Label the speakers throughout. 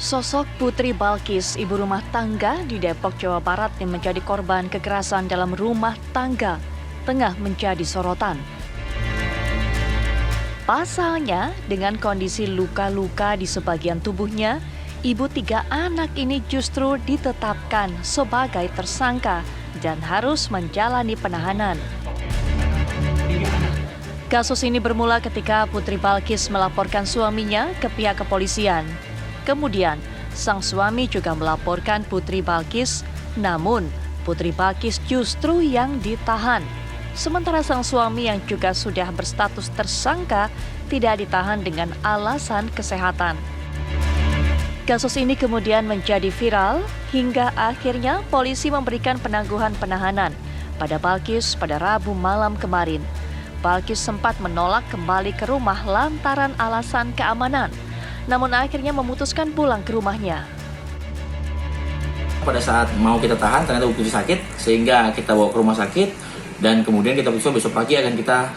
Speaker 1: Sosok Putri Balkis, ibu rumah tangga di Depok, Jawa Barat yang menjadi korban kekerasan dalam rumah tangga, tengah menjadi sorotan. Pasalnya, dengan kondisi luka-luka di sebagian tubuhnya, ibu 3 anak ini justru ditetapkan sebagai tersangka dan harus menjalani penahanan. Kasus ini bermula ketika Putri Balkis melaporkan suaminya ke pihak kepolisian. Kemudian, sang suami juga melaporkan Putri Balkis, namun Putri Balkis justru yang ditahan. Sementara sang suami yang juga sudah berstatus tersangka tidak ditahan dengan alasan kesehatan. Kasus ini kemudian menjadi viral hingga akhirnya polisi memberikan penangguhan penahanan pada Balkis pada Rabu malam kemarin. Balkis sempat menolak kembali ke rumah lantaran alasan keamanan, namun akhirnya memutuskan pulang ke rumahnya.
Speaker 2: Pada saat mau kita tahan, ternyata Putri sakit, sehingga kita bawa ke rumah sakit, dan kemudian kita periksa besok pagi akan kita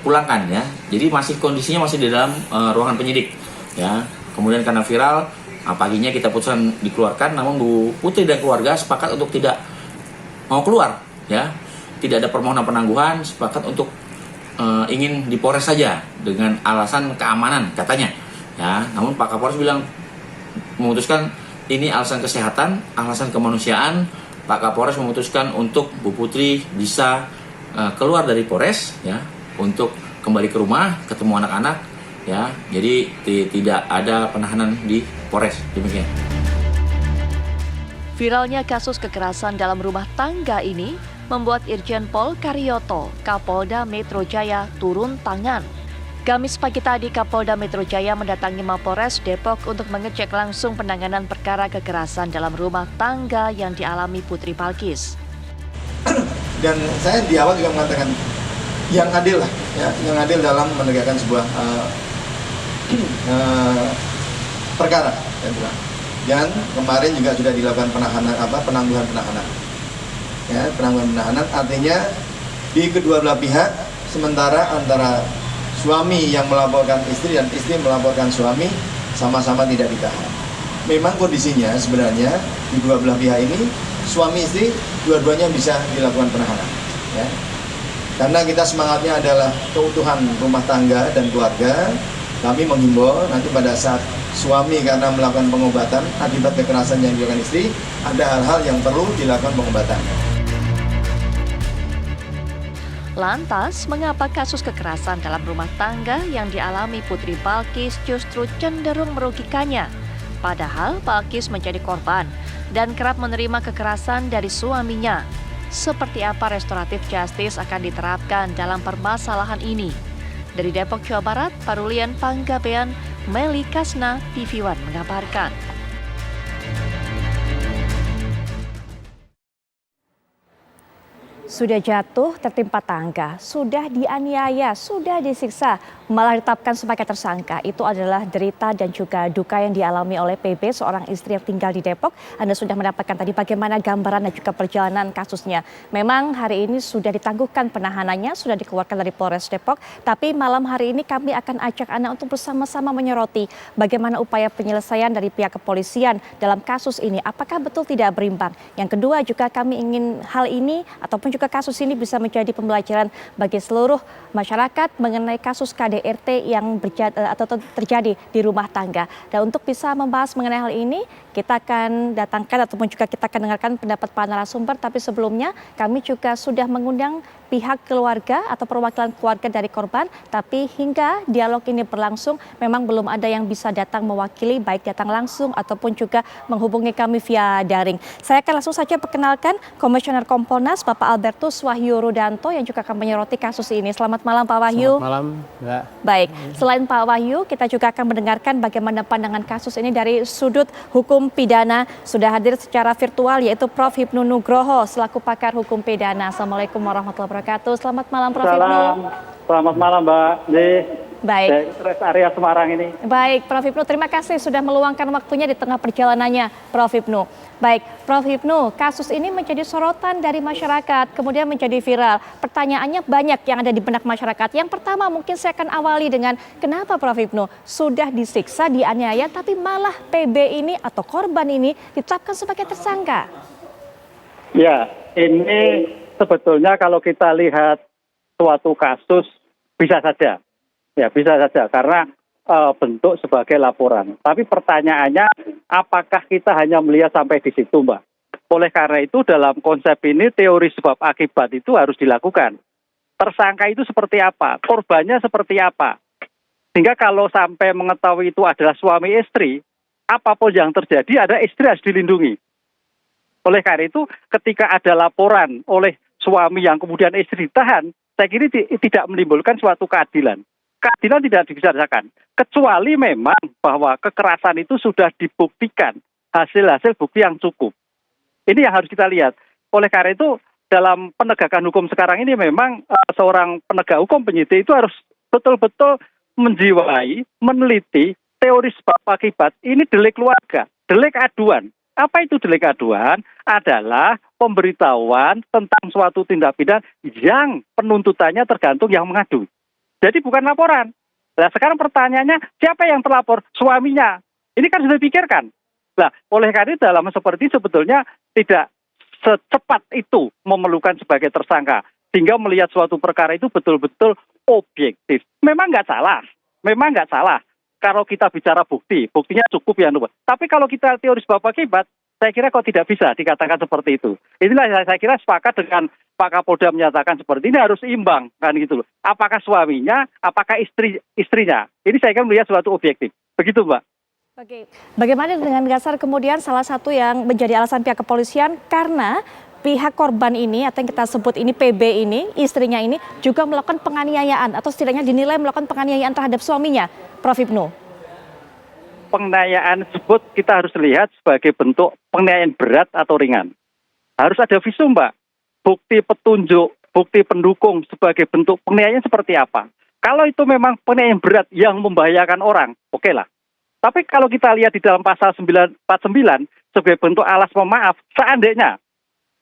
Speaker 2: pulangkan ya. Jadi kondisinya masih di dalam ruangan penyidik ya. Kemudian karena viral, paginya kita putuskan dikeluarkan, namun Bu Putri dan keluarga sepakat untuk tidak mau keluar ya. Tidak ada permohonan penangguhan, sepakat untuk ingin di Polres saja dengan alasan keamanan katanya. Ya, namun Pak Kapolres memutuskan ini alasan kesehatan, alasan kemanusiaan. Pak Kapolres memutuskan untuk Bu Putri bisa keluar dari Polres, ya, untuk kembali ke rumah, ketemu anak-anak, ya. Jadi tidak ada penahanan di Polres, demikian.
Speaker 1: Viralnya kasus kekerasan dalam rumah tangga ini membuat Irjen Pol Karyoto, Kapolda Metro Jaya turun tangan. Kamis pagi tadi, Kapolda Metro Jaya mendatangi Mapolres Depok untuk mengecek langsung penanganan perkara kekerasan dalam rumah tangga yang dialami Putri Balkis.
Speaker 3: Dan saya di awal juga mengatakan yang adil lah, ya, yang adil dalam menegakkan sebuah perkara. Dan kemarin juga sudah dilakukan penangguhan penahanan. Ya, penangguhan penahanan artinya di kedua belah pihak, sementara antara suami yang melaporkan istri dan istri melaporkan suami sama-sama tidak ditahan. Memang kondisinya sebenarnya di dua belah pihak ini suami istri dua-duanya bisa dilakukan penahanan. Ya. Karena kita semangatnya adalah keutuhan rumah tangga dan keluarga, kami menghimbau nanti pada saat suami karena melakukan pengobatan akibat kekerasan yang dilakukan istri, ada hal-hal yang perlu dilakukan pengobatan.
Speaker 1: Lantas, mengapa kasus kekerasan dalam rumah tangga yang dialami Putri Balkis justru cenderung merugikannya? Padahal Balkis menjadi korban dan kerap menerima kekerasan dari suaminya. Seperti apa restoratif justice akan diterapkan dalam permasalahan ini? Dari Depok, Jawa Barat, Parulian Panggabean, Meli Kasna, TV One mengabarkan.
Speaker 4: Sudah jatuh tertimpa tangga, sudah dianiaya, sudah disiksa, malah ditetapkan sebagai tersangka. Itu adalah derita dan juga duka yang dialami oleh PB, seorang istri yang tinggal di Depok. Anda sudah mendapatkan tadi bagaimana gambaran dan juga perjalanan kasusnya. Memang hari ini sudah ditangguhkan penahanannya, sudah dikeluarkan dari Polres Depok. Tapi malam hari ini kami akan ajak Anda untuk bersama-sama menyoroti bagaimana upaya penyelesaian dari pihak kepolisian dalam kasus ini. Apakah betul tidak berimbang? Yang kedua juga kami ingin hal ini ataupun juga kasus ini bisa menjadi pembelajaran bagi seluruh masyarakat mengenai kasus KDRT yang terjadi di rumah tangga. Dan untuk bisa membahas mengenai hal ini, kita akan datangkan ataupun juga kita akan dengarkan pendapat para narasumber. Tapi sebelumnya kami juga sudah mengundang pihak keluarga atau perwakilan keluarga dari korban. Tapi hingga dialog ini berlangsung, memang belum ada yang bisa datang mewakili, baik datang langsung ataupun juga menghubungi kami via daring. Saya akan langsung saja perkenalkan Komisioner Kompolnas Bapak Albertus Wahyu Rudanto yang juga akan menyoroti kasus ini. Selamat malam Pak Wahyu.
Speaker 5: Selamat malam, Mbak.
Speaker 4: Baik, selain Pak Wahyu, kita juga akan mendengarkan bagaimana pandangan kasus ini dari sudut hukum pidana. Sudah hadir secara virtual yaitu Prof. Hipnu Nugroho selaku pakar hukum pidana. Assalamualaikum warahmatullahi wabarakatuh. Selamat malam Prof. Hipnu.
Speaker 5: Selamat malam Mbak.
Speaker 4: Baik.
Speaker 5: Rest area Semarang ini.
Speaker 4: Baik, Prof. Hipnu, terima kasih sudah meluangkan waktunya di tengah perjalanannya, Prof. Hipnu. Baik, Prof. Hipnu, kasus ini menjadi sorotan dari masyarakat, kemudian menjadi viral. Pertanyaannya banyak yang ada di benak masyarakat. Yang pertama mungkin saya akan awali dengan kenapa Prof. Hipnu sudah disiksa, dianiaya, tapi malah PB ini atau korban ini ditetapkan sebagai tersangka?
Speaker 5: Ya, ini sebetulnya kalau kita lihat suatu kasus bisa saja. Ya, bisa saja karena bentuk sebagai laporan. Tapi pertanyaannya, apakah kita hanya melihat sampai di situ, Mbak? Oleh karena itu, dalam konsep ini, teori sebab akibat itu harus dilakukan. Tersangka itu seperti apa? Korbannya seperti apa? Sehingga kalau sampai mengetahui itu adalah suami istri, apapun yang terjadi, ada istri harus dilindungi. Oleh karena itu, ketika ada laporan oleh suami yang kemudian istri ditahan, saya kira tidak menimbulkan suatu keadilan. Keadilan tidak dibicarakan, kecuali memang bahwa kekerasan itu sudah dibuktikan, hasil-hasil bukti yang cukup. Ini yang harus kita lihat. Oleh karena itu, dalam penegakan hukum sekarang ini memang seorang penegak hukum penyidik itu harus betul-betul menjiwai, meneliti teori sebab akibat. Ini delik keluarga, delik aduan. Apa itu delik aduan? Adalah pemberitahuan tentang suatu tindak pidana yang penuntutannya tergantung yang mengadu. Jadi bukan laporan. Nah sekarang pertanyaannya, siapa yang terlapor? Suaminya. Ini kan sudah dipikirkan. Nah oleh karena itu dalam seperti sebetulnya tidak secepat itu memerlukan sebagai tersangka. Sehingga melihat suatu perkara itu betul-betul objektif. Memang nggak salah. Memang nggak salah. Kalau kita bicara bukti, buktinya cukup ya. Tapi kalau kita teori sebab akibat, saya kira kok tidak bisa dikatakan seperti itu. Inilah saya kira sepakat dengan Pak Kapolda menyatakan seperti ini harus imbang kan gitu loh. Apakah suaminya, apakah istrinya? Ini saya kira melihat suatu objektif. Begitu, Mbak.
Speaker 4: Oke. Bagaimana dengan dasar kemudian salah satu yang menjadi alasan pihak kepolisian karena pihak korban ini atau yang kita sebut ini PB ini, istrinya ini juga melakukan penganiayaan atau setidaknya dinilai melakukan penganiayaan terhadap suaminya, Prof. Hipnu?
Speaker 5: Penganiayaan tersebut kita harus lihat sebagai bentuk penganiayaan berat atau ringan. Harus ada visum, Mbak. Bukti petunjuk, bukti pendukung sebagai bentuk penganiayaan seperti apa. Kalau itu memang penganiayaan berat yang membahayakan orang, oke lah. Tapi kalau kita lihat di dalam pasal 949 sebagai bentuk alas pemaaf, seandainya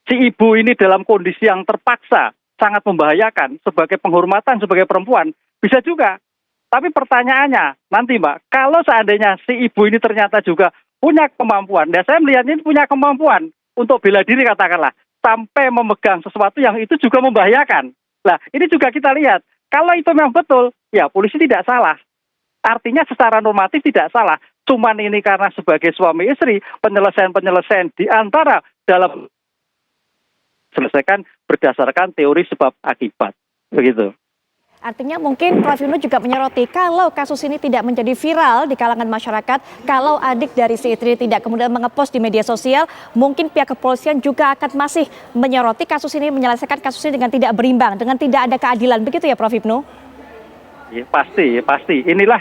Speaker 5: si ibu ini dalam kondisi yang terpaksa, sangat membahayakan sebagai penghormatan sebagai perempuan, bisa juga. Tapi pertanyaannya, nanti Mbak, kalau seandainya si ibu ini ternyata juga punya kemampuan, dan saya melihatnya ini punya kemampuan untuk bela diri katakanlah, sampai memegang sesuatu yang itu juga membahayakan. Nah, ini juga kita lihat. Kalau itu memang betul, ya polisi tidak salah. Artinya secara normatif tidak salah. Cuman ini karena sebagai suami istri, penyelesaian-penyelesaian di antara dalam selesaikan berdasarkan teori sebab akibat. Begitu.
Speaker 4: Artinya mungkin Prof. Hipnu juga menyoroti kalau kasus ini tidak menjadi viral di kalangan masyarakat, kalau adik dari si istri tidak kemudian mengepost di media sosial, mungkin pihak kepolisian juga akan masih menyoroti kasus ini, menyelesaikan kasus ini dengan tidak berimbang, dengan tidak ada keadilan. Begitu ya Prof. Hipnu?
Speaker 5: Ya, pasti. Inilah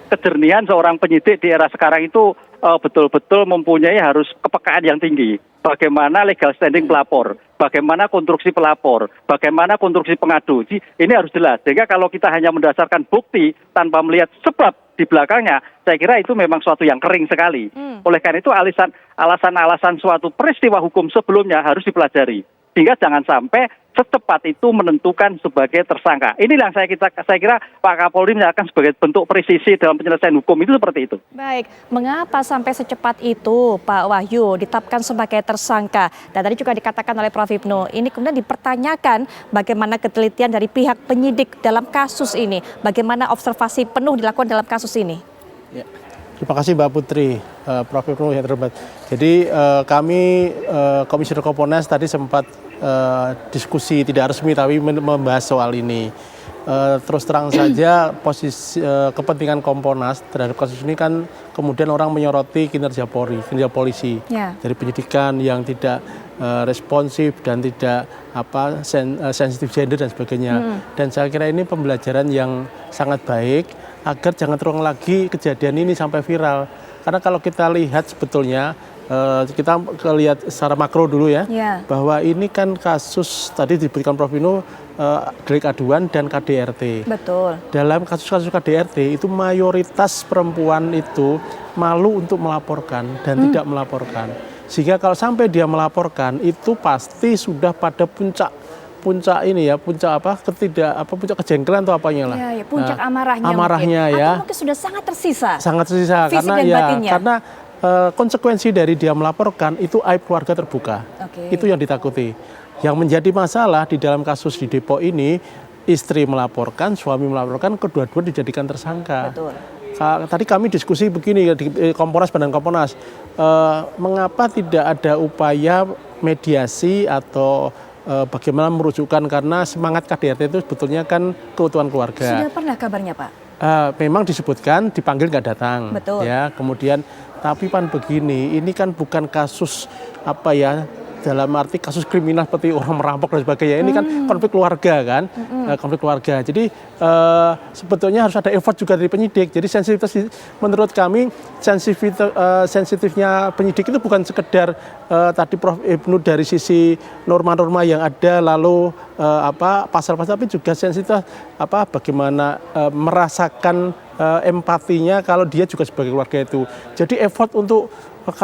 Speaker 5: kejernihan seorang penyidik di era sekarang itu betul-betul mempunyai harus kepekaan yang tinggi. Bagaimana legal standing pelapor, bagaimana konstruksi pelapor, bagaimana konstruksi pengadu. Ini harus jelas. Sehingga kalau kita hanya mendasarkan bukti tanpa melihat sebab di belakangnya, saya kira itu memang suatu yang kering sekali. Oleh karena itu alasan-alasan suatu peristiwa hukum sebelumnya harus dipelajari. Sehingga jangan sampai secepat itu menentukan sebagai tersangka. Inilah yang saya kira Pak Kapolri menyatakan sebagai bentuk presisi dalam penyelesaian hukum itu seperti itu.
Speaker 4: Baik, mengapa sampai secepat itu Pak Wahyu ditetapkan sebagai tersangka? Dan tadi juga dikatakan oleh Prof. Hipnu, ini kemudian dipertanyakan bagaimana ketelitian dari pihak penyidik dalam kasus ini, bagaimana observasi penuh dilakukan dalam kasus ini.
Speaker 6: Ya. Terima kasih Mbak Putri, Prof. Hipnu yang terhormat. Jadi kami Komisioner Kompolnas tadi sempat diskusi tidak resmi tapi membahas soal ini. Terus terang saja posisi kepentingan Kompolnas terhadap kasus ini kan kemudian orang menyoroti kinerja polisi dari penyidikan yang tidak responsif dan tidak sensitif gender dan sebagainya. Dan saya kira ini pembelajaran yang sangat baik agar jangan terulang lagi kejadian ini sampai viral. Karena kalau kita lihat sebetulnya kita lihat secara makro dulu ya,
Speaker 4: Ya.
Speaker 6: bahwa ini kan kasus tadi diberikan Prof. Vino delik aduan dan KDRT.
Speaker 4: Betul.
Speaker 6: Dalam kasus-kasus KDRT itu mayoritas perempuan itu malu untuk melaporkan dan tidak melaporkan. Sehingga kalau sampai dia melaporkan itu pasti sudah pada puncak ini ya, puncak kejengkelan atau apanya lah.
Speaker 4: Ya, puncak amarahnya mungkin.
Speaker 6: ya.
Speaker 4: Atau mungkin sudah sangat tersisa.
Speaker 6: Sangat tersisa
Speaker 4: Fisik
Speaker 6: karena
Speaker 4: dan batinnya.
Speaker 6: karena konsekuensi dari dia melaporkan itu aib keluarga terbuka.
Speaker 4: Oke.
Speaker 6: Itu yang ditakuti. Yang menjadi masalah di dalam kasus di Depok ini, istri melaporkan, suami melaporkan, kedua-dua dijadikan tersangka.
Speaker 4: Betul.
Speaker 6: Tadi kami diskusi begini di Komponas, Badan Komponas, mengapa tidak ada upaya mediasi atau bagaimana merujukkan, karena semangat KDRT itu sebetulnya kan keutuhan keluarga.
Speaker 4: Sudah pernah kabarnya Pak?
Speaker 6: Memang disebutkan dipanggil nggak datang.
Speaker 4: Betul.
Speaker 6: Ya, kemudian tapi kan begini, ini kan bukan kasus dalam arti kasus kriminal seperti orang merampok dan sebagainya. Ini kan konflik keluarga kan, konflik keluarga. Jadi sebetulnya harus ada effort juga dari penyidik. Jadi menurut kami sensitifnya penyidik itu bukan sekedar tadi Prof. Ibnu dari sisi norma-norma yang ada, lalu pasal-pasal, tapi juga sensitif bagaimana merasakan empatinya kalau dia juga sebagai keluarga itu. Jadi effort untuk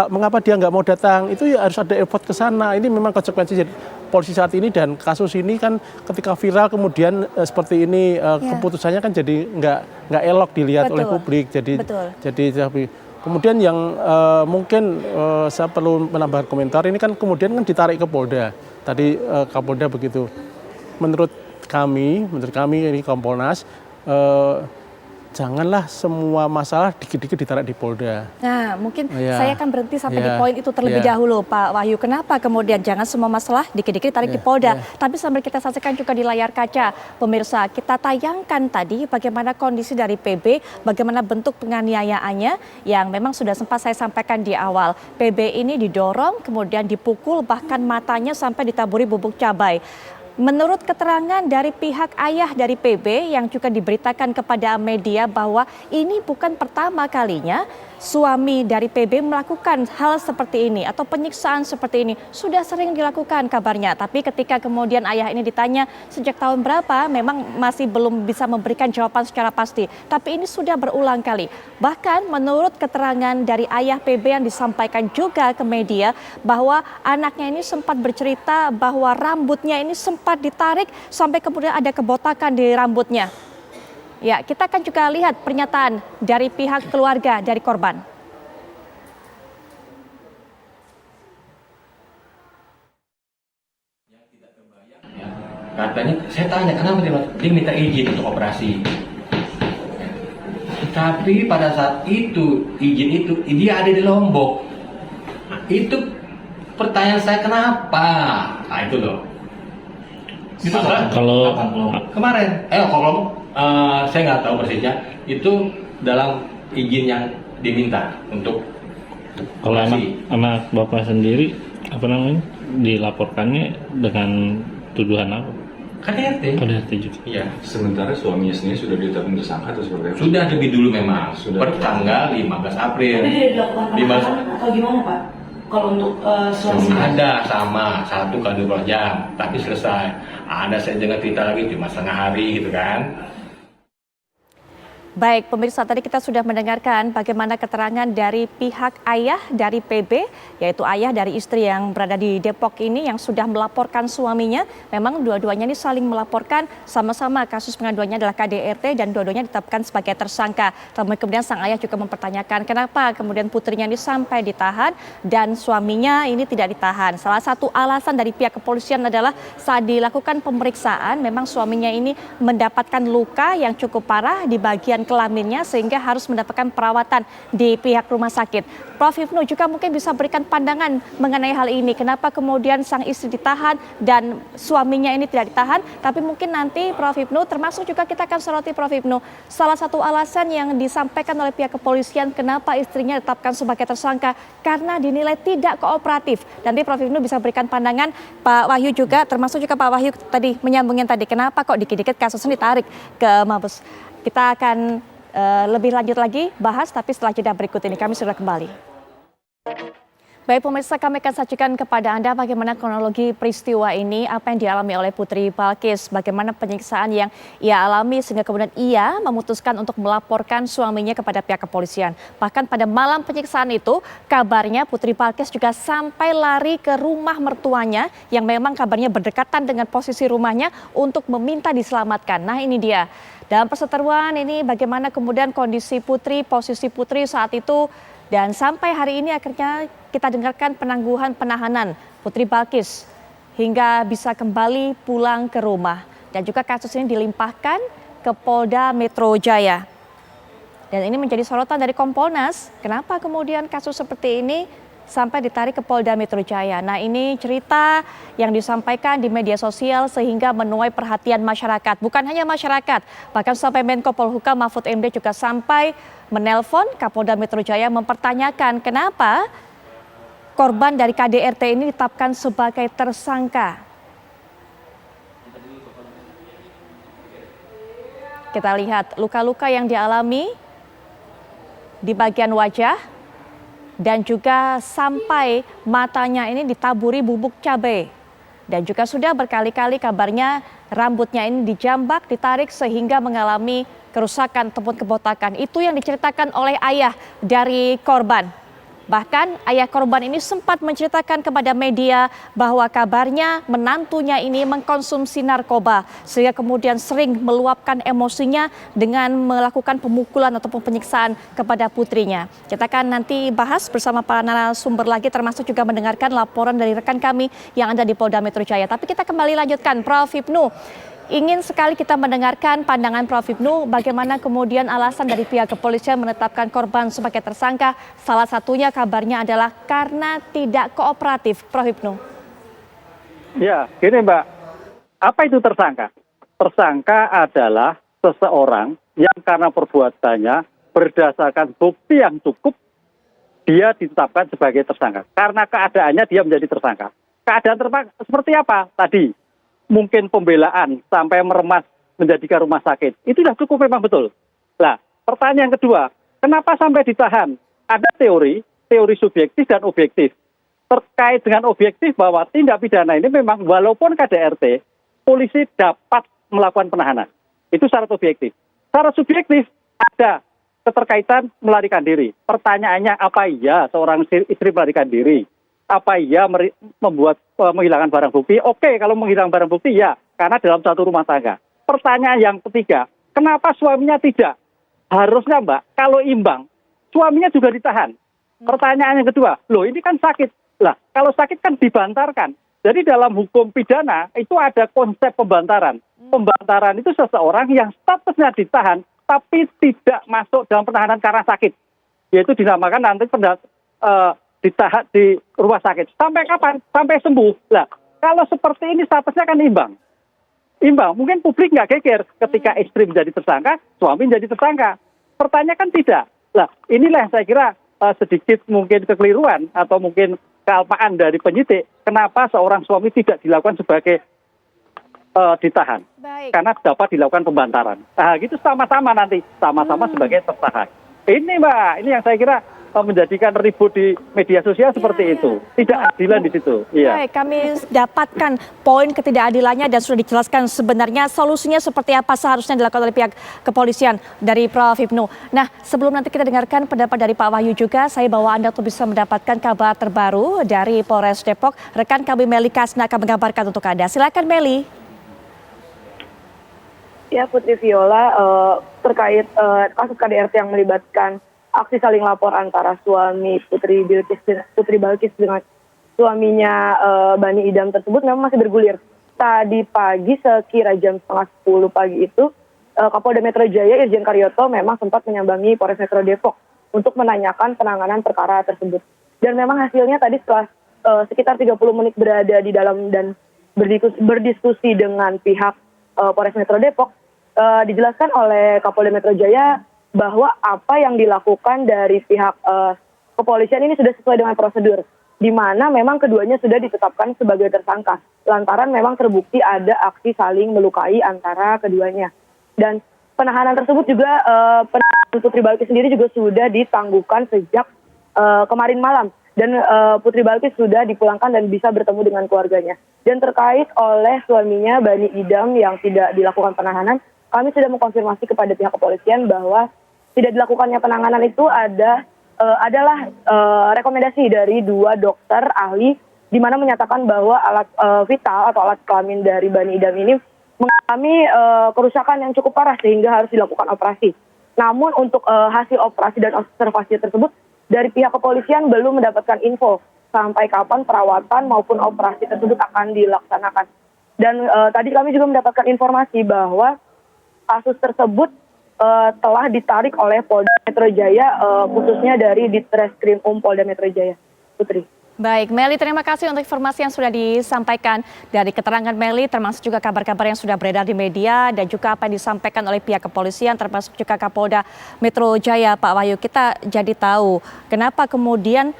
Speaker 6: mengapa dia nggak mau datang, itu ya harus ada effort ke sana. Ini memang konsekuensi polisi saat ini, dan kasus ini kan ketika viral kemudian seperti ini keputusannya kan jadi nggak elok dilihat oleh publik. Jadi kemudian yang mungkin saya perlu menambahkan komentar, ini kan kemudian kan ditarik ke Polda. Tadi Kapolda begitu. Menurut kami ini Kompolnas, janganlah semua masalah dikit-dikit ditarik di Polda.
Speaker 4: Nah, mungkin saya akan berhenti sampai di poin itu terlebih dahulu, Pak Wahyu. Kenapa kemudian jangan semua masalah dikit-dikit tarik di Polda? Tapi sambil kita saksikan juga di layar kaca, pemirsa, kita tayangkan tadi bagaimana kondisi dari PB, bagaimana bentuk penganiayaannya yang memang sudah sempat saya sampaikan di awal. PB ini didorong, kemudian dipukul, bahkan matanya sampai ditaburi bubuk cabai. Menurut keterangan dari pihak ayah dari PB yang juga diberitakan kepada media bahwa ini bukan pertama kalinya suami dari PB melakukan hal seperti ini atau penyiksaan seperti ini. Sudah sering dilakukan kabarnya, tapi ketika kemudian ayah ini ditanya sejak tahun berapa, memang masih belum bisa memberikan jawaban secara pasti. Tapi ini sudah berulang kali. Bahkan menurut keterangan dari ayah PB yang disampaikan juga ke media bahwa anaknya ini sempat bercerita bahwa rambutnya ini sempat ditarik sampai kemudian ada kebotakan di rambutnya. Ya, kita akan juga lihat pernyataan dari pihak keluarga dari korban.
Speaker 2: Katanya, saya tanya kenapa dia minta izin untuk operasi. Tapi pada saat itu izin itu dia ada di Lombok. Nah, itu pertanyaan saya kenapa? Nah itu loh. Itu
Speaker 7: kalau
Speaker 2: kemarin, kalau saya nggak tahu persisnya. Itu dalam izin yang diminta untuk
Speaker 7: kalau anak bapak sendiri dilaporkannya dengan tuduhan apa? KDRT juga.
Speaker 2: Iya.
Speaker 8: Sementara suaminya sendiri sudah ditetapkan tersangka atau seperti apa?
Speaker 2: Sudah lebih dulu memang.
Speaker 8: Sudah.
Speaker 2: Per tanggal 15 April.
Speaker 9: Tapi tidak dilakukan penahanan atau gimana Pak? Kalau untuk suami
Speaker 2: Ada sama 1x24 jam, tapi selesai. Ada saya dengar cerita lagi cuma setengah hari gitu kan.
Speaker 4: Baik, pemirsa, tadi kita sudah mendengarkan bagaimana keterangan dari pihak ayah dari PB, yaitu ayah dari istri yang berada di Depok ini yang sudah melaporkan suaminya. Memang dua-duanya ini saling melaporkan, sama-sama kasus pengaduannya adalah KDRT dan dua-duanya ditetapkan sebagai tersangka. Kemudian sang ayah juga mempertanyakan kenapa kemudian putrinya ini sampai ditahan dan suaminya ini tidak ditahan. Salah satu alasan dari pihak kepolisian adalah saat dilakukan pemeriksaan, memang suaminya ini mendapatkan luka yang cukup parah di bagian kelaminnya sehingga harus mendapatkan perawatan di pihak rumah sakit. Prof. Ibnu juga mungkin bisa berikan pandangan mengenai hal ini. Kenapa kemudian sang istri ditahan dan suaminya ini tidak ditahan? Tapi mungkin nanti Prof. Ibnu, termasuk juga kita akan soroti Prof. Ibnu, salah satu alasan yang disampaikan oleh pihak kepolisian kenapa istrinya ditetapkan sebagai tersangka karena dinilai tidak kooperatif. Nanti Prof. Ibnu bisa berikan pandangan. Pak Wahyu juga, termasuk juga Pak Wahyu tadi menyambungin tadi kenapa kok dikit-dikit kasusnya ditarik ke Mabes. Kita akan lebih lanjut lagi bahas, tapi setelah jeda berikut ini kami sudah kembali. Baik pemirsa, kami akan sajikan kepada Anda bagaimana kronologi peristiwa ini, apa yang dialami oleh Putri Balkis, bagaimana penyiksaan yang ia alami sehingga kemudian ia memutuskan untuk melaporkan suaminya kepada pihak kepolisian. Bahkan pada malam penyiksaan itu, kabarnya Putri Balkis juga sampai lari ke rumah mertuanya yang memang kabarnya berdekatan dengan posisi rumahnya untuk meminta diselamatkan. Nah ini dia. Dalam perseteruan ini bagaimana kemudian kondisi Putri, posisi Putri saat itu, dan sampai hari ini akhirnya kita dengarkan penangguhan penahanan Putri Balkis hingga bisa kembali pulang ke rumah. Dan juga kasus ini dilimpahkan ke Polda Metro Jaya. Dan ini menjadi sorotan dari Kompolnas, kenapa kemudian kasus seperti ini sampai ditarik ke Polda Metro Jaya. Nah ini cerita yang disampaikan di media sosial sehingga menuai perhatian masyarakat. Bukan hanya masyarakat, bahkan sampai Menko Polhukam Mahfud MD juga sampai menelpon Kapolda Metro Jaya mempertanyakan kenapa korban dari KDRT ini ditetapkan sebagai tersangka. Kita lihat luka-luka yang dialami di bagian wajah dan juga sampai matanya ini ditaburi bubuk cabai. Dan juga sudah berkali-kali kabarnya rambutnya ini dijambak, ditarik sehingga mengalami kerusakan ataupun kebotakan. Itu yang diceritakan oleh ayah dari korban. Bahkan ayah korban ini sempat menceritakan kepada media bahwa kabarnya menantunya ini mengkonsumsi narkoba sehingga kemudian sering meluapkan emosinya dengan melakukan pemukulan ataupun penyiksaan kepada putrinya. Kita akan nanti bahas bersama para narasumber lagi termasuk juga mendengarkan laporan dari rekan kami yang ada di Polda Metro Jaya. Tapi kita kembali lanjutkan, Prof. Hipnu. Ingin sekali kita mendengarkan pandangan Prof. Hipnu bagaimana kemudian alasan dari pihak kepolisian menetapkan korban sebagai tersangka. Salah satunya kabarnya adalah karena tidak kooperatif, Prof. Hipnu.
Speaker 5: Ya, gini Mbak, apa itu tersangka? Tersangka adalah seseorang yang karena perbuatannya berdasarkan bukti yang cukup, dia ditetapkan sebagai tersangka. Karena keadaannya dia menjadi tersangka. Keadaan tersangka seperti apa? Tadi mungkin pembelaan sampai meremas menjadikan rumah sakit. Itu sudah cukup memang betul. Nah, pertanyaan kedua, kenapa sampai ditahan? Ada teori subjektif dan objektif. Terkait dengan objektif bahwa tindak pidana ini memang walaupun KDRT, polisi dapat melakukan penahanan. Itu syarat objektif. Syarat subjektif ada keterkaitan melarikan diri. Pertanyaannya, apa iya seorang istri melarikan diri? Apa iya membuat menghilangkan barang bukti? Oke, kalau menghilangkan barang bukti ya, karena dalam satu rumah tangga. Pertanyaan yang ketiga, kenapa suaminya tidak? Harusnya Mbak, kalau imbang, suaminya juga ditahan. Pertanyaan yang kedua, loh ini kan sakit. Lah, kalau sakit kan dibantarkan. Jadi dalam hukum pidana itu ada konsep pembantaran. Pembantaran itu seseorang yang statusnya ditahan, tapi tidak masuk dalam penahanan karena sakit. Yaitu dinamakan nanti ditahan di rumah sakit. Sampai kapan? Sampai sembuh. Lah, kalau seperti ini statusnya kan imbang. Imbang. Mungkin publik nggak geger ketika istri menjadi tersangka, suami menjadi tersangka. Pertanyaan kan tidak. Lah, inilah yang saya kira sedikit mungkin kekeliruan atau mungkin kealpaan dari penyidik. Kenapa seorang suami tidak dilakukan sebagai ditahan? Baik. Karena dapat dilakukan pembantaran. Nah, gitu sama-sama nanti. Sama-sama sebagai tersangka. Ini Mbak, ini yang saya kira menjadikan ribut di media sosial seperti itu. Tidak adilan di situ. Iya.
Speaker 4: Baik, kami dapatkan poin ketidakadilannya dan sudah dijelaskan sebenarnya solusinya seperti apa seharusnya dilakukan oleh pihak kepolisian dari Prof. Hipnu. Nah, sebelum nanti kita dengarkan pendapat dari Pak Wahyu juga, saya bawa Anda untuk bisa mendapatkan kabar terbaru dari Polres Depok. Rekan kami Meli Kasna akan mengabarkan untuk Anda. Silakan Meli.
Speaker 10: Ya, Putri Viola, terkait kasus KDRT yang melibatkan aksi saling lapor antara suami Putri Balkis dengan suaminya Bani Idam tersebut memang masih bergulir. Tadi pagi sekira jam 9:30 pagi itu, Kapolda Metro Jaya Irjen Karyoto memang sempat menyambangi Polres Metro Depok untuk menanyakan penanganan perkara tersebut. Dan memang hasilnya tadi setelah sekitar 30 menit berada di dalam dan berdiskusi dengan pihak Polres Metro Depok, dijelaskan oleh Kapolda Metro Jaya bahwa apa yang dilakukan dari pihak kepolisian ini sudah sesuai dengan prosedur, di mana memang keduanya sudah ditetapkan sebagai tersangka, lantaran memang terbukti ada aksi saling melukai antara keduanya. Dan penahanan tersebut juga, penahanan Putri Balkis sendiri juga sudah ditangguhkan sejak kemarin malam. dan Putri Balkis sudah dipulangkan dan bisa bertemu dengan keluarganya. Dan terkait oleh suaminya Bani Idam yang tidak dilakukan penahanan, kami sudah mengkonfirmasi kepada pihak kepolisian bahwa tidak dilakukannya penanganan itu adalah rekomendasi dari 2 dokter ahli, di mana menyatakan bahwa alat vital atau alat kelamin dari Bani Idam ini mengalami kerusakan yang cukup parah sehingga harus dilakukan operasi. Namun untuk hasil operasi dan observasi tersebut dari pihak kepolisian belum mendapatkan info sampai kapan perawatan maupun operasi tersebut akan dilaksanakan. Dan tadi kami juga mendapatkan informasi bahwa kasus tersebut telah ditarik oleh Polda Metro Jaya, khususnya dari Ditreskrim Polda Metro Jaya. Putri.
Speaker 4: Baik, Meli, terima kasih untuk informasi yang sudah disampaikan. Dari keterangan Meli, termasuk juga kabar-kabar yang sudah beredar di media dan juga apa yang disampaikan oleh pihak kepolisian, termasuk juga Kapolda Metro Jaya, Pak Wahyu. Kita jadi tahu kenapa kemudian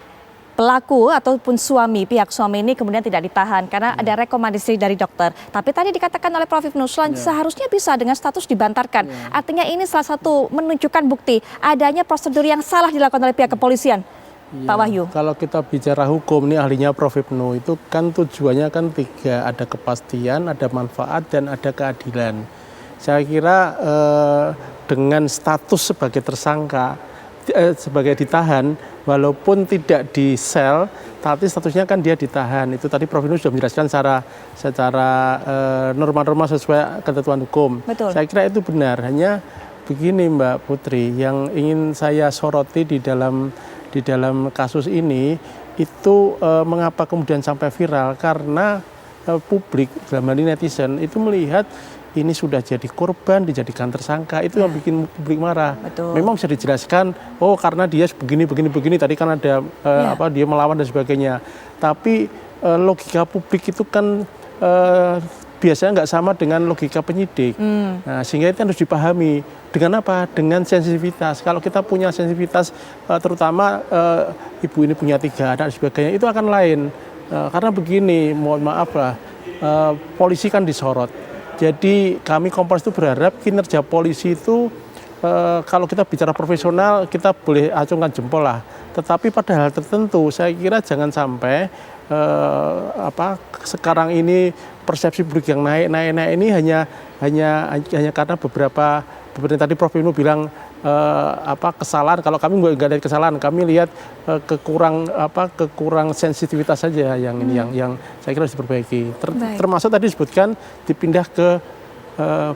Speaker 4: pelaku ataupun pihak suami ini kemudian tidak ditahan karena ada rekomendasi dari dokter. Tapi tadi dikatakan oleh Prof. Nuslan seharusnya bisa dengan status dibantarkan. Artinya ini salah satu menunjukkan bukti adanya prosedur yang salah dilakukan oleh pihak kepolisian. Pak Wahyu.
Speaker 6: Kalau kita bicara hukum, ini ahlinya Prof. Ibnu, itu kan tujuannya kan 3, ada kepastian, ada manfaat, dan ada keadilan. Saya kira dengan status sebagai tersangka, sebagai ditahan, walaupun tidak di sel, tapi statusnya kan dia ditahan. Itu tadi Prof. Ibnu sudah menjelaskan secara norma-norma sesuai ketentuan hukum.
Speaker 4: Betul.
Speaker 6: Saya kira itu benar. Hanya begini Mbak Putri, yang ingin saya soroti di dalam kasus ini itu mengapa kemudian sampai viral, karena publik, dalam hal ini netizen, itu melihat ini sudah jadi korban, dijadikan tersangka, itu yang bikin publik marah.
Speaker 4: Betul.
Speaker 6: Memang bisa dijelaskan, oh karena dia begini, tadi kan ada dia melawan dan sebagainya. Tapi logika publik itu kan biasanya nggak sama dengan logika penyidik. Nah, sehingga itu harus dipahami. Dengan apa? Dengan sensitivitas. Kalau kita punya sensitivitas, terutama ibu ini punya 3 anak dan sebagainya, itu akan lain. Karena begini, mohon maaf lah, polisi kan disorot. Jadi kami Kompas itu berharap kinerja polisi itu, kalau kita bicara profesional, kita boleh acungkan jempol lah. Tetapi pada hal tertentu, saya kira jangan sampai sekarang ini persepsi publik yang naik ini hanya karena beberapa tadi Prof. Ibnu bilang kesalahan. Kalau kami nggak ada kesalahan, kami lihat kekurang sensitivitas saja yang saya kira harus diperbaiki. Termasuk tadi disebutkan dipindah ke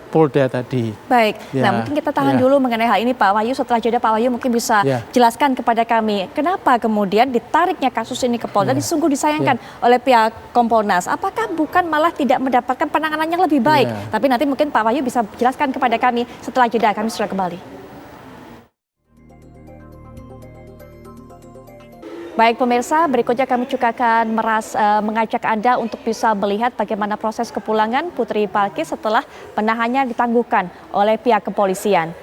Speaker 6: Polda tadi.
Speaker 4: Baik,
Speaker 6: ya,
Speaker 4: nah mungkin kita tahan dulu mengenai hal ini Pak Wahyu. Setelah jeda Pak Wahyu mungkin bisa jelaskan kepada kami kenapa kemudian ditariknya kasus ini ke Polda, sungguh disayangkan oleh pihak Kompolnas. Apakah bukan malah tidak mendapatkan penanganan yang lebih baik? Tapi nanti mungkin Pak Wahyu bisa jelaskan kepada kami setelah jeda. Kami sudah kembali. Baik pemirsa, berikutnya kami juga akan mengajak Anda untuk bisa melihat bagaimana proses kepulangan Putri Balkis setelah penahanannya ditangguhkan oleh pihak kepolisian.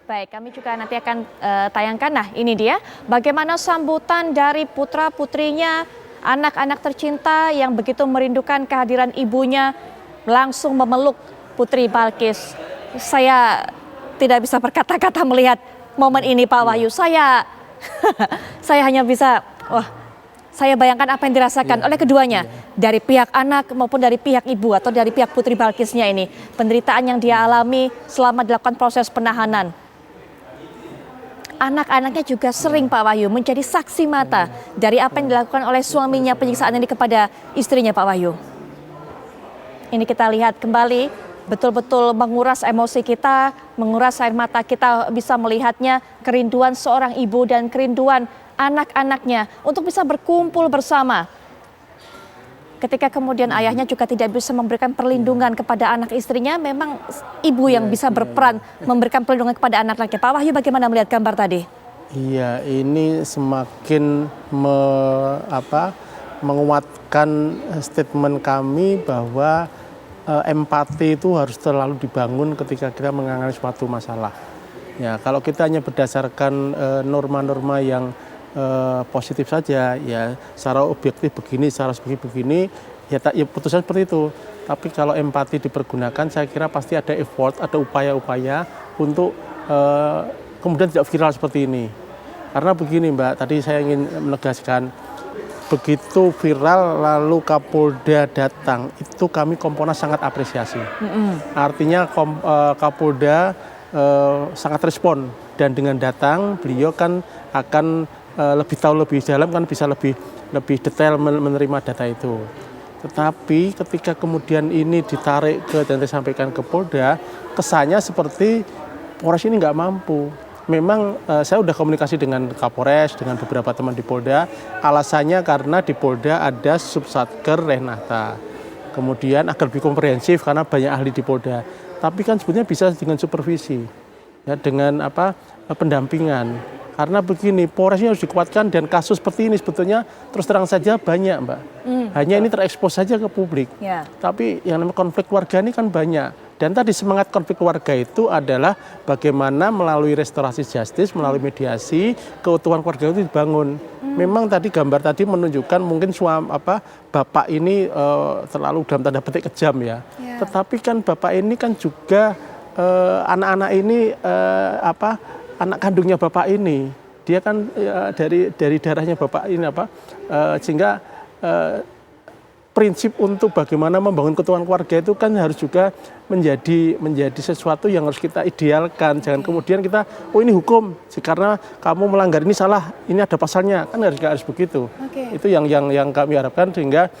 Speaker 4: Baik, kami juga nanti akan tayangkan. Nah, ini dia bagaimana sambutan dari putra-putrinya, anak-anak tercinta yang begitu merindukan kehadiran ibunya langsung memeluk Putri Balkis. Saya tidak bisa berkata-kata melihat momen ini Pak Wahyu. Saya hanya bisa, saya bayangkan apa yang dirasakan oleh keduanya. Dari pihak anak maupun dari pihak ibu atau dari pihak Putri Balkisnya ini. Penderitaan yang dia alami selama dilakukan proses penahanan. Anak-anaknya juga sering Pak Wahyu menjadi saksi mata dari apa yang dilakukan oleh suaminya, penyiksaan ini kepada istrinya Pak Wahyu. Ini kita lihat kembali. Betul-betul menguras emosi kita, menguras air mata kita, bisa melihatnya kerinduan seorang ibu dan kerinduan anak-anaknya untuk bisa berkumpul bersama. Ketika kemudian ayahnya juga tidak bisa memberikan perlindungan kepada anak istrinya, memang ibu yang bisa berperan memberikan perlindungan kepada anak-anaknya. Pak Wahyu bagaimana melihat gambar tadi?
Speaker 6: Iya, ini semakin menguatkan statement kami bahwa empati itu harus selalu dibangun ketika kita menangani suatu masalah. Ya, kalau kita hanya berdasarkan norma-norma yang positif saja, ya secara objektif begini, secara subjektif begini, ya putusan seperti itu. Tapi kalau empati dipergunakan, saya kira pasti ada effort, ada upaya-upaya untuk kemudian tidak viral seperti ini. Karena begini Mbak, tadi saya ingin menegaskan, begitu viral lalu Kapolda datang, itu kami Komponas sangat apresiasi. Artinya Kapolda sangat respon, dan dengan datang beliau kan akan lebih tahu lebih dalam, kan bisa lebih detail menerima data itu. Tetapi ketika kemudian ini ditarik dan disampaikan ke Polda, kesannya seperti Polres ini nggak mampu. Memang saya sudah komunikasi dengan Kapolres, dengan beberapa teman di Polda, alasannya karena di Polda ada Subsatker Renata. Kemudian agar lebih komprehensif karena banyak ahli di Polda. Tapi kan sebetulnya bisa dengan supervisi, ya, dengan pendampingan. Karena begini, Polresnya harus dikuatkan, dan kasus seperti ini sebetulnya terus terang saja banyak Mbak. Hanya ini terekspos saja ke publik. Tapi yang namanya konflik keluarga ini kan banyak. Dan tadi semangat konflik keluarga itu adalah bagaimana melalui restorasi justice, melalui mediasi, keutuhan keluarga itu dibangun. Memang tadi gambar tadi menunjukkan mungkin bapak ini terlalu dalam tanda petik kejam ya. Tetapi kan bapak ini kan juga anak-anak ini anak kandungnya bapak ini. Dia kan dari darahnya bapak ini sehingga prinsip untuk bagaimana membangun keutuhan keluarga itu kan harus juga menjadi sesuatu yang harus kita idealkan. Jangan kemudian kita, oh ini hukum, karena kamu melanggar ini salah, ini ada pasalnya, kan harus begitu. Itu yang kami harapkan, sehingga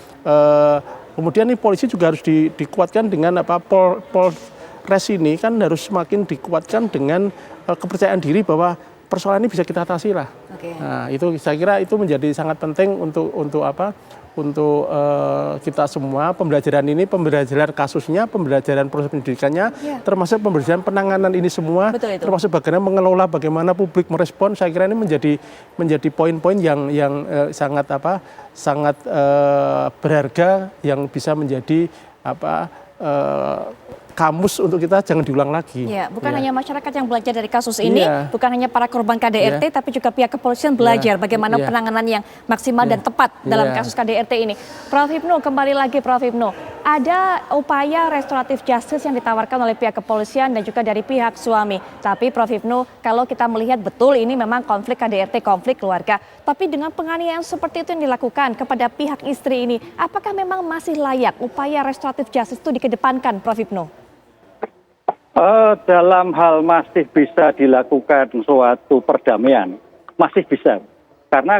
Speaker 6: kemudian ini polisi juga harus dikuatkan dengan Polres ini kan harus semakin dikuatkan dengan kepercayaan diri bahwa persoalan ini bisa kita atasi lah. Nah, itu saya kira itu menjadi sangat penting untuk kita semua. Pembelajaran ini, pembelajaran kasusnya, pembelajaran proses pendidikannya, termasuk pembelajaran penanganan ini semua, termasuk bagaimana mengelola, bagaimana publik merespon. Saya kira ini menjadi poin-poin yang sangat berharga, yang bisa menjadi kamus untuk kita jangan diulang lagi.
Speaker 4: Bukan hanya masyarakat yang belajar dari kasus ini, bukan hanya para korban KDRT, tapi juga pihak kepolisian belajar bagaimana penanganan yang maksimal dan tepat dalam kasus KDRT ini. Prof Hipnu, kembali lagi Prof Hipnu, ada upaya restoratif justice yang ditawarkan oleh pihak kepolisian dan juga dari pihak suami. Tapi Prof Hipnu, kalau kita melihat betul ini memang konflik KDRT, konflik keluarga, tapi dengan penganiayaan seperti itu yang dilakukan kepada pihak istri ini, apakah memang masih layak upaya restoratif justice itu dikedepankan, Prof Hipnu?
Speaker 5: Dalam hal masih bisa dilakukan suatu perdamaian, masih bisa. Karena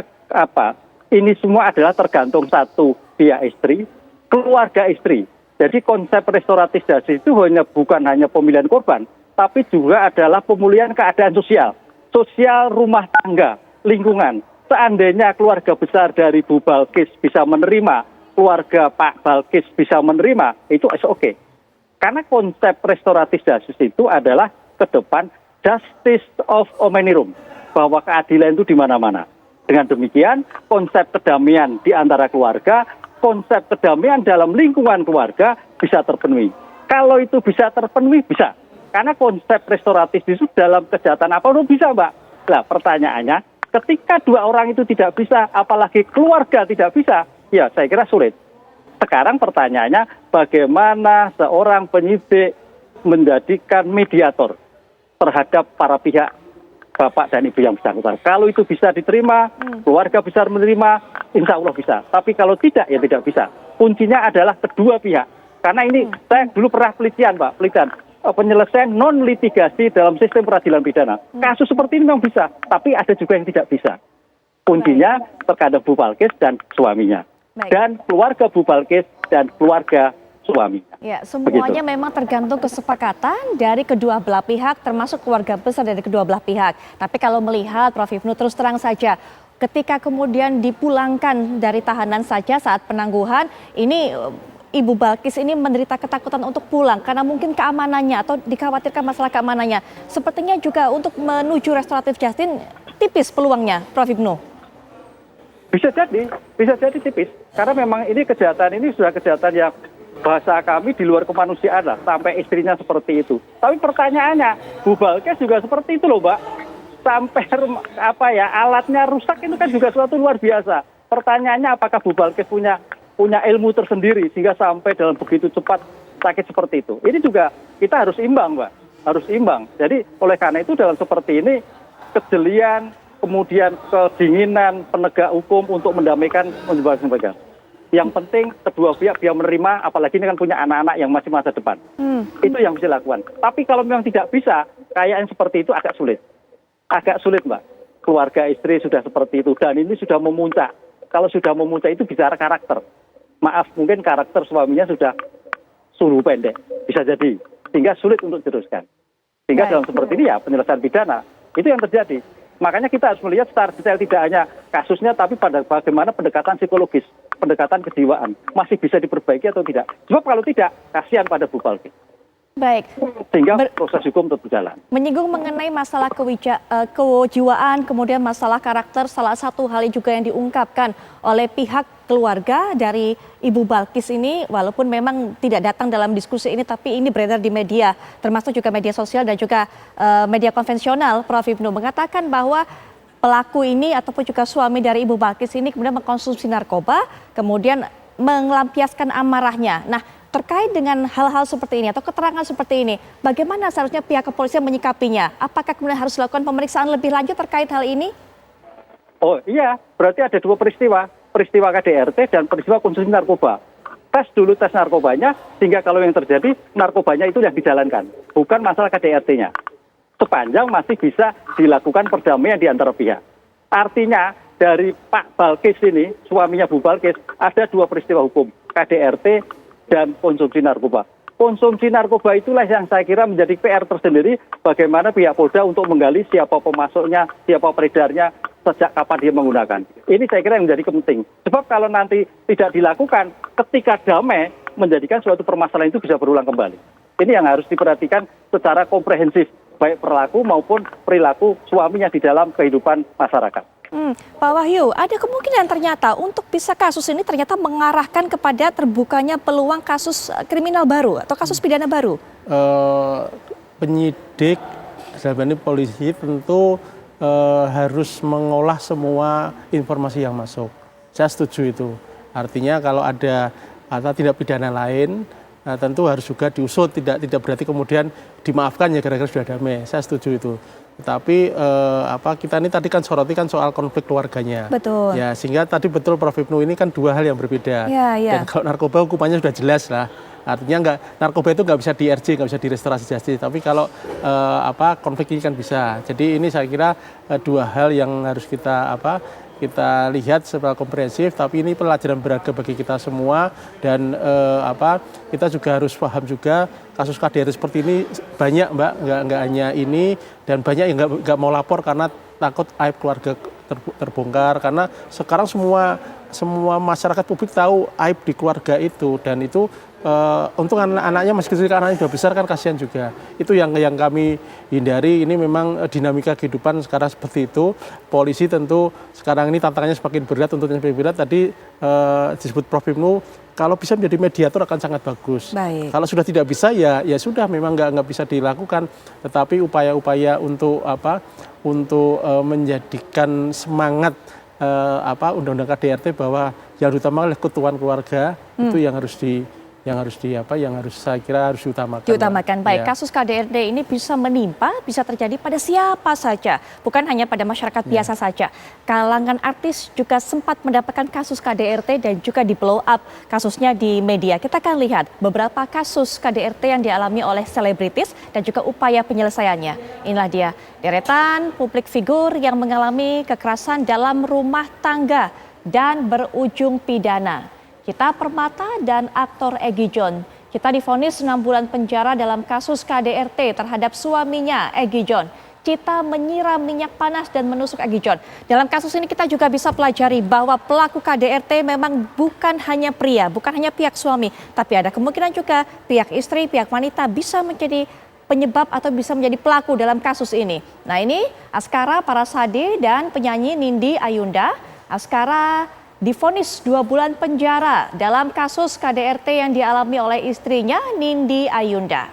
Speaker 5: ini semua adalah tergantung satu pihak istri, keluarga istri. Jadi konsep restoratif justice itu bukan hanya pemilihan korban, tapi juga adalah pemulihan keadaan sosial rumah tangga, lingkungan. Seandainya keluarga besar dari Bu Balkis bisa menerima, keluarga Pak Balkis bisa menerima, itu oke. Karena konsep restoratif justice itu adalah ke depan justice of omnium, bahwa keadilan itu di mana-mana. Dengan demikian, konsep kedamaian di antara keluarga, konsep kedamaian dalam lingkungan keluarga bisa terpenuhi. Kalau itu bisa terpenuhi, bisa. Karena konsep restoratif itu dalam kejahatan apapun bisa, Mbak. Nah, pertanyaannya, ketika dua orang itu tidak bisa, apalagi keluarga tidak bisa, ya saya kira sulit. Sekarang pertanyaannya, bagaimana seorang penyidik menjadikan mediator terhadap para pihak bapak dan ibu yang bersangkutan. Kalau itu bisa diterima, keluarga besar menerima, insya Allah bisa. Tapi kalau tidak, ya tidak bisa. Kuncinya adalah kedua pihak. Karena ini, saya dulu pernah penelitian, penyelesaian non-litigasi dalam sistem peradilan pidana. Kasus seperti ini memang bisa, tapi ada juga yang tidak bisa. Kuncinya terhadap Bu Balkis dan suaminya. Dan keluarga Bu Balkis dan keluarga suaminya.
Speaker 4: Ya, semuanya memang tergantung kesepakatan dari kedua belah pihak, termasuk keluarga besar dari kedua belah pihak. Tapi kalau melihat Prof Hipnu, terus terang saja, ketika kemudian dipulangkan dari tahanan saja saat penangguhan, ini Ibu Balkis ini menderita ketakutan untuk pulang karena mungkin keamanannya atau dikhawatirkan masalah keamanannya. Sepertinya juga untuk menuju restoratif justice tipis peluangnya, Prof Hipnu.
Speaker 5: Bisa jadi tipis. Karena memang ini kejahatan ini sudah kejahatan yang bahasa kami di luar kemanusiaan lah, sampai istrinya seperti itu. Tapi pertanyaannya, Bu Balkis juga seperti itu loh, Mbak. Sampai alatnya rusak itu kan juga suatu luar biasa. Pertanyaannya, apakah Bu Balkis punya ilmu tersendiri sehingga sampai dalam begitu cepat sakit seperti itu. Ini juga kita harus imbang, Mbak. harus imbang. Jadi oleh karena itu dalam seperti ini kejelian, kemudian kedinginan penegak hukum untuk mendamaikan menjebak. Yang penting kedua pihak dia menerima, apalagi ini kan punya anak-anak yang masih masa depan. Itu yang bisa dilakukan. Tapi kalau memang tidak bisa, kayaknya seperti itu agak sulit. Agak sulit, Mbak. Keluarga istri sudah seperti itu dan ini sudah memuncak. Kalau sudah memuncak itu bicara karakter. Maaf, mungkin karakter suaminya sudah suhu pendek, bisa jadi. Sehingga sulit untuk diteruskan. Sehingga dalam seperti ini ya penyelesaian pidana. Itu yang terjadi. Makanya kita harus melihat secara detail tidak hanya kasusnya, tapi pada bagaimana pendekatan psikologis, pendekatan kejiwaan. Masih bisa diperbaiki atau tidak. Sebab kalau tidak, kasihan pada Bu Balkis.
Speaker 4: Baik.
Speaker 5: Sehingga proses hukum tetap berjalan.
Speaker 4: Menyinggung mengenai masalah kejiwaan, kemudian masalah karakter, salah satu hal juga yang diungkapkan oleh pihak keluarga dari Ibu Balkis ini, walaupun memang tidak datang dalam diskusi ini, tapi ini beredar di media, termasuk juga media sosial dan juga media konvensional. Prof. Ibnu mengatakan bahwa pelaku ini ataupun juga suami dari Ibu Balkis ini kemudian mengkonsumsi narkoba, kemudian melampiaskan amarahnya. Nah, terkait dengan hal-hal seperti ini atau keterangan seperti ini, bagaimana seharusnya pihak kepolisian menyikapinya? Apakah kemudian harus dilakukan pemeriksaan lebih lanjut terkait hal ini?
Speaker 5: Oh iya, berarti ada dua peristiwa KDRT dan peristiwa konsumsi narkoba. Tes dulu tes narkobanya, sehingga kalau yang terjadi narkobanya itu yang dijalankan, bukan masalah KDRT-nya. Sepanjang masih bisa dilakukan perdamaian di antara pihak. Artinya dari Pak Balkis ini, suaminya Bu Balkis, ada dua peristiwa hukum, KDRT dan konsumsi narkoba. Konsumsi narkoba itulah yang saya kira menjadi PR tersendiri bagaimana pihak Polda untuk menggali siapa pemasoknya, siapa peredarnya, sejak kapan dia menggunakan. Ini saya kira yang menjadi penting. Sebab kalau nanti tidak dilakukan, ketika damai, menjadikan suatu permasalahan itu bisa berulang kembali. Ini yang harus diperhatikan secara komprehensif, baik perilaku maupun perilaku suaminya di dalam kehidupan masyarakat.
Speaker 4: Pak Wahyu, ada kemungkinan ternyata untuk bisa kasus ini ternyata mengarahkan kepada terbukanya peluang kasus kriminal baru atau kasus pidana baru?
Speaker 6: Penyidik, dalam ini polisi tentu harus mengolah semua informasi yang masuk. Saya setuju itu. Artinya kalau ada atau tindak pidana lain, tentu harus juga diusut, tidak berarti kemudian dimaafkan ya gara-gara sudah damai. Saya setuju itu. Tetapi kita ini tadi kan soroti kan soal konflik keluarganya.
Speaker 4: Betul.
Speaker 6: Ya, sehingga tadi betul Prof. Ibnu ini kan dua hal yang berbeda.
Speaker 4: Ya.
Speaker 6: Dan kalau narkoba hukumannya sudah jelas lah. Artinya narkoba itu nggak bisa di RJ, nggak bisa di restorasi justice. Tapi kalau konflik ini kan bisa. Jadi ini saya kira dua hal yang harus kita lihat secara komprehensif. Tapi ini pelajaran berharga bagi kita semua. Dan kita juga harus paham juga kasus KDRT seperti ini banyak, Mbak, nggak hanya ini, dan banyak yang nggak mau lapor karena takut aib keluarga terbongkar, karena sekarang semua masyarakat publik tahu aib di keluarga itu, dan itu untung anak-anaknya masih kecil, anaknya sudah besar kan kasihan juga. Itu yang kami hindari. Ini memang dinamika kehidupan sekarang seperti itu. Polisi tentu sekarang ini tantangannya semakin berat, tuntutannya semakin berat. Tadi disebut Prof. Ibnu, kalau bisa menjadi mediator akan sangat bagus.
Speaker 4: Baik.
Speaker 6: Kalau sudah tidak bisa ya sudah, memang nggak bisa dilakukan. Tetapi upaya-upaya untuk menjadikan semangat undang-undang KDRT bahwa yang utama adalah keutuhan keluarga, itu yang harus saya kira harus diutamakan.
Speaker 4: Baik,
Speaker 6: ya. Kasus
Speaker 4: kasus KDRT ini bisa menimpa, bisa terjadi pada siapa saja, bukan hanya pada masyarakat biasa saja. Kalangan artis juga sempat mendapatkan kasus KDRT dan juga di blow up kasusnya di media. Kita akan lihat beberapa kasus KDRT yang dialami oleh selebritis dan juga upaya penyelesaiannya. Inilah dia deretan publik figur yang mengalami kekerasan dalam rumah tangga dan berujung pidana. Cita Permata dan aktor Egy John. Cita divonis 6 bulan penjara dalam kasus KDRT terhadap suaminya Egy John. Cita menyiram minyak panas dan menusuk Egy John. Dalam kasus ini kita juga bisa pelajari bahwa pelaku KDRT memang bukan hanya pria, bukan hanya pihak suami, tapi ada kemungkinan juga pihak istri, pihak wanita bisa menjadi penyebab atau bisa menjadi pelaku dalam kasus ini. Nah, ini Askara Parasade dan penyanyi Nindi Ayunda. Askara divonis 2 bulan penjara dalam kasus KDRT yang dialami oleh istrinya Nindi Ayunda.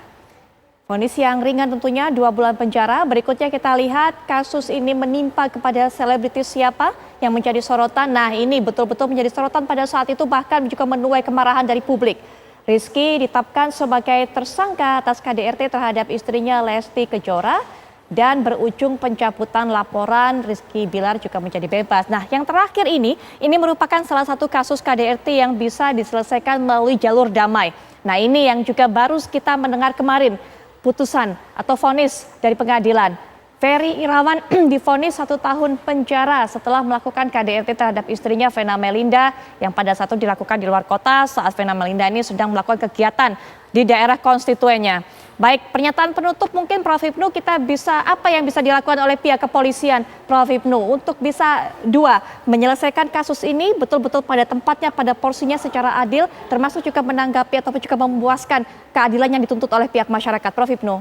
Speaker 4: Vonis yang ringan tentunya 2 bulan penjara. Berikutnya kita lihat kasus ini menimpa kepada selebritis siapa yang menjadi sorotan. Nah, ini betul-betul menjadi sorotan pada saat itu, bahkan juga menuai kemarahan dari publik. Rizky ditetapkan sebagai tersangka atas KDRT terhadap istrinya Lesti Kejora dan berujung pencabutan laporan. Rizky Bilar juga menjadi bebas. Nah, yang terakhir ini merupakan salah satu kasus KDRT yang bisa diselesaikan melalui jalur damai. Nah, ini yang juga baru kita mendengar kemarin putusan atau vonis dari pengadilan. Ferry Irawan divonis 1 tahun penjara setelah melakukan KDRT terhadap istrinya Vena Melinda yang pada saat itu dilakukan di luar kota saat Vena Melinda ini sedang melakukan kegiatan di daerah konstituennya. Baik, pernyataan penutup mungkin Prof. Hipnu apa yang bisa dilakukan oleh pihak kepolisian Prof. Hipnu untuk bisa menyelesaikan kasus ini betul-betul pada tempatnya, pada porsinya secara adil, termasuk juga menanggapi ataupun juga memuaskan keadilan yang dituntut oleh pihak masyarakat. Prof. Hipnu.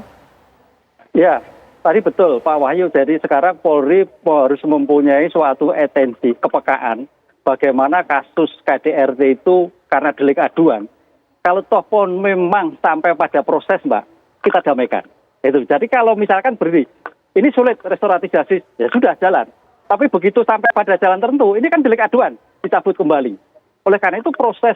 Speaker 5: Ya, tadi betul Pak Wahyu, jadi sekarang Polri harus mempunyai suatu atensi, kepekaan bagaimana kasus KDRT itu karena delik aduan. Kalau toh pun memang sampai pada proses Mbak, kita damaikan. Itu. Jadi kalau misalkan berdiri, ini sulit restoratif justice, ya sudah jalan. Tapi begitu sampai pada jalan tertentu, ini kan delik aduan, dicabut kembali. Oleh karena itu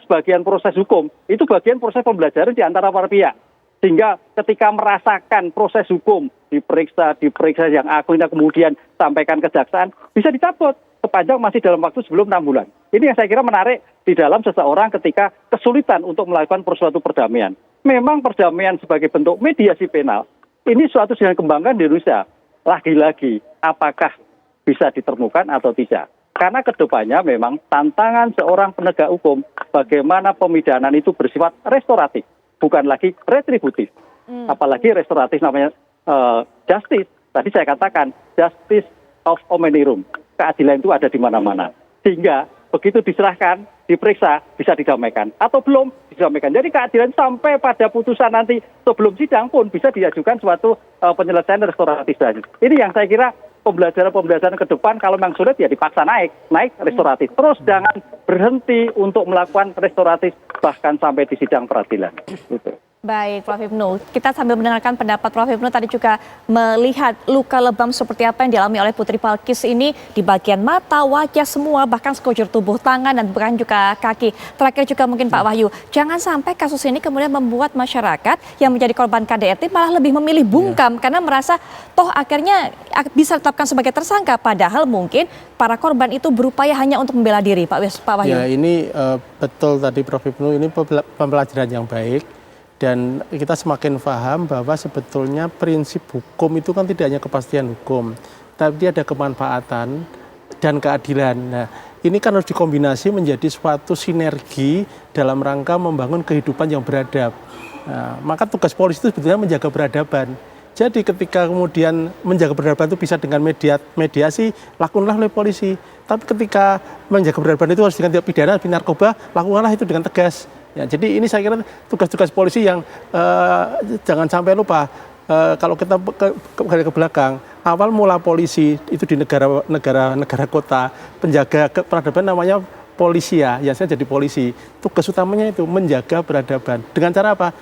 Speaker 5: bagian proses hukum, itu bagian proses pembelajaran di antara para pihak. Sehingga ketika merasakan proses hukum, diperiksa yang akunnya kemudian sampaikan kejaksaan, bisa dicabut sepanjang masih dalam waktu sebelum 6 bulan. Ini yang saya kira menarik di dalam seseorang ketika kesulitan untuk melakukan suatu perdamaian. Memang perdamaian sebagai bentuk mediasi penal, ini suatu yang dikembangkan di Indonesia. Lagi-lagi, apakah bisa ditemukan atau tidak? Karena kedepannya memang tantangan seorang penegak hukum, bagaimana pemidanan itu bersifat restoratif, bukan lagi retributif. Apalagi restoratif namanya justice. Tadi saya katakan, justice of omnium. Keadilan itu ada di mana-mana. Sehingga begitu diserahkan, diperiksa, bisa didamaikan. Atau belum didamaikan. Jadi keadilan sampai pada putusan nanti sebelum sidang pun bisa diajukan suatu penyelesaian restoratif. Ini yang saya kira pembelajaran ke depan, kalau memang sulit ya dipaksa naik restoratif. Terus jangan berhenti untuk melakukan restoratif bahkan sampai di sidang peradilan. Gitu.
Speaker 4: Baik, Prof. Hipnu. Kita sambil mendengarkan pendapat Prof. Hipnu tadi juga melihat luka lebam seperti apa yang dialami oleh Putri Balkis ini di bagian mata, wajah semua, bahkan sekujur tubuh, tangan dan bahkan juga kaki. Terakhir juga mungkin Pak Wahyu, jangan sampai kasus ini kemudian membuat masyarakat yang menjadi korban KDRT malah lebih memilih bungkam karena merasa toh akhirnya bisa ditetapkan sebagai tersangka, padahal mungkin para korban itu berupaya hanya untuk membela diri, Pak Wahyu.
Speaker 6: Ya, ini betul tadi Prof. Hipnu, ini pembelajaran yang baik. Dan kita semakin paham bahwa sebetulnya prinsip hukum itu kan tidak hanya kepastian hukum, tapi ada kemanfaatan dan keadilan. Nah, ini kan harus dikombinasi menjadi suatu sinergi dalam rangka membangun kehidupan yang beradab. Nah, maka tugas polisi itu sebetulnya menjaga peradaban. Jadi ketika kemudian menjaga peradaban itu bisa dengan mediasi, lakukanlah oleh polisi. Tapi ketika menjaga peradaban itu harus dengan tindak pidana, narkoba, lakukanlah itu dengan tegas. Ya, jadi ini saya kira tugas-tugas polisi yang jangan sampai lupa. Kalau kita ke belakang, awal mula polisi itu di negara kota, penjaga peradaban namanya polisia, ya saya jadi polisi. Tugas utamanya itu menjaga peradaban. Dengan cara apa?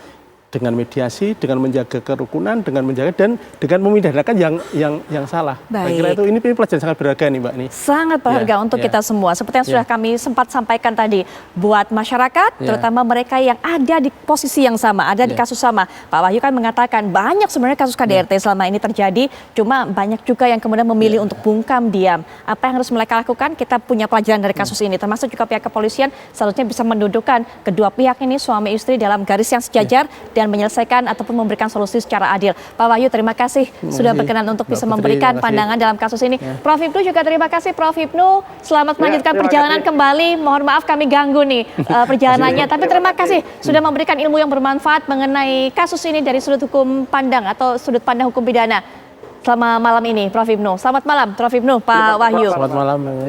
Speaker 6: Dengan mediasi, dengan menjaga kerukunan, dengan menjaga dan dengan memidanakan yang salah. Saya kira itu ini pelajaran sangat berharga nih Mbak.
Speaker 4: Sangat berharga untuk kita semua. Seperti yang sudah kami sempat sampaikan tadi, buat masyarakat, terutama mereka yang ada di posisi yang sama, ada di kasus sama. Pak Wahyu kan mengatakan banyak sebenarnya kasus KDRT selama ini terjadi, cuma banyak juga yang kemudian memilih untuk bungkam diam. Apa yang harus mereka lakukan? Kita punya pelajaran dari kasus ini, termasuk juga pihak kepolisian seharusnya bisa mendudukkan kedua pihak ini suami istri dalam garis yang sejajar dan menyelesaikan ataupun memberikan solusi secara adil. Pak Wahyu, terima kasih sudah berkenan untuk bisa memberikan pandangan dalam kasus ini. Prof. Hipnu juga terima kasih. Prof. Hipnu, selamat melanjutkan perjalanan kembali. Mohon maaf kami ganggu nih perjalanannya, tapi terima kasih sudah memberikan ilmu yang bermanfaat mengenai kasus ini dari sudut hukum pandang atau sudut pandang hukum pidana. Selama malam ini, Prof. Hipnu. Selamat malam, Prof. Hipnu, Pak Wahyu.
Speaker 6: Selamat malam.